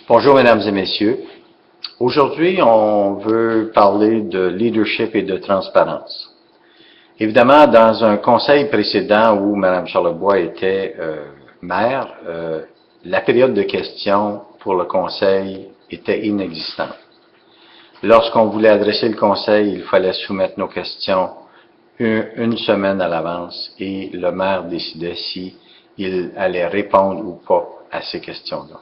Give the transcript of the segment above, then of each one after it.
Bonjour, mesdames et messieurs. Aujourd'hui, on veut parler de leadership et de transparence. Évidemment, dans un conseil précédent où Mme Charlebois était maire, la période de questions pour le conseil était inexistante. Lorsqu'on voulait adresser le conseil, il fallait soumettre nos questions une semaine à l'avance et le maire décidait s'il allait répondre ou pas à ces questions-là.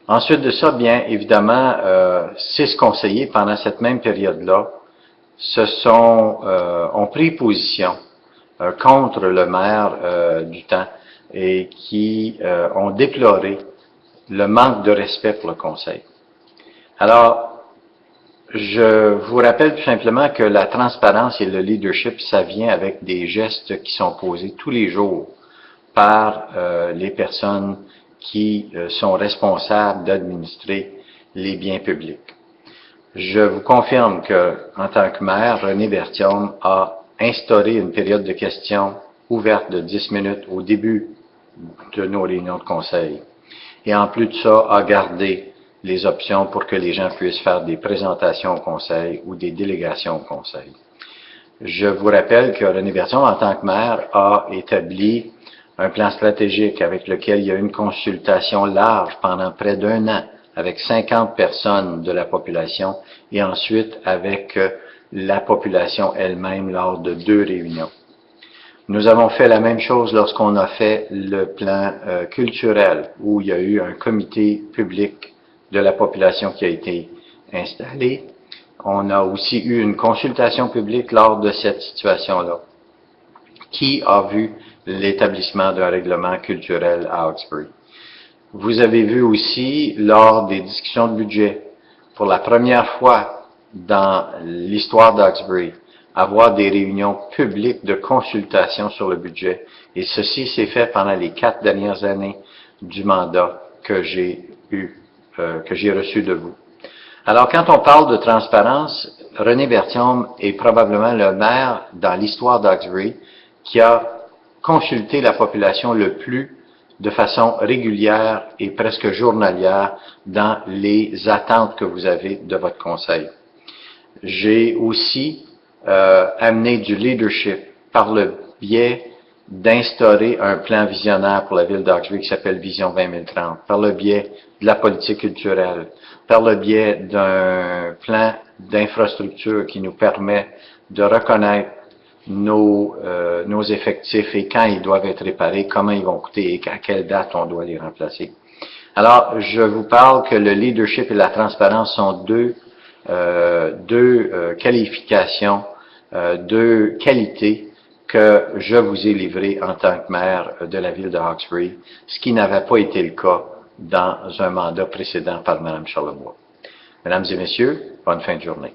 Ensuite de ça, bien évidemment, 6 conseillers pendant cette même période-là ont pris position contre le maire du temps et qui ont déploré le manque de respect pour le conseil. Alors, je vous rappelle tout simplement que la transparence et le leadership, ça vient avec des gestes qui sont posés tous les jours par les personnes qui sont responsables d'administrer les biens publics. Je vous confirme que, en tant que maire, René Berthiaume a instauré une période de questions ouverte de 10 minutes au début de nos réunions de conseil. Et en plus de ça, a gardé les options pour que les gens puissent faire des présentations au conseil ou des délégations au conseil. Je vous rappelle que René Berthiaume, en tant que maire, a établi un plan stratégique avec lequel il y a eu une consultation large pendant près d'1 an avec 50 personnes de la population et ensuite avec la population elle-même lors de 2 réunions. Nous avons fait la même chose lorsqu'on a fait le plan culturel où il y a eu un comité public de la population qui a été installé. On a aussi eu une consultation publique lors de cette situation-là. Qui a vu l'établissement d'un règlement culturel à Hawkesbury? Vous avez vu aussi, lors des discussions de budget, pour la première fois dans l'histoire d'Hawkesbury, avoir des réunions publiques de consultation sur le budget. Et ceci s'est fait pendant les 4 dernières années du mandat que j'ai reçu de vous. Alors, quand on parle de transparence, René Berthiaume est probablement le maire dans l'histoire d'Hawkesbury qui a consulté la population le plus de façon régulière et presque journalière dans les attentes que vous avez de votre conseil. J'ai aussi amené du leadership par le biais d'instaurer un plan visionnaire pour la ville d'Hawkesbury qui s'appelle Vision 2030, par le biais de la politique culturelle, par le biais d'un plan d'infrastructure qui nous permet de reconnaître nos effectifs et quand ils doivent être réparés, comment ils vont coûter et à quelle date on doit les remplacer. Alors, je vous parle que le leadership et la transparence sont deux qualifications, 2 qualités que je vous ai livrées en tant que maire de la ville de Hawkesbury, ce qui n'avait pas été le cas dans un mandat précédent par Mme Charlebois. Mesdames et messieurs, bonne fin de journée.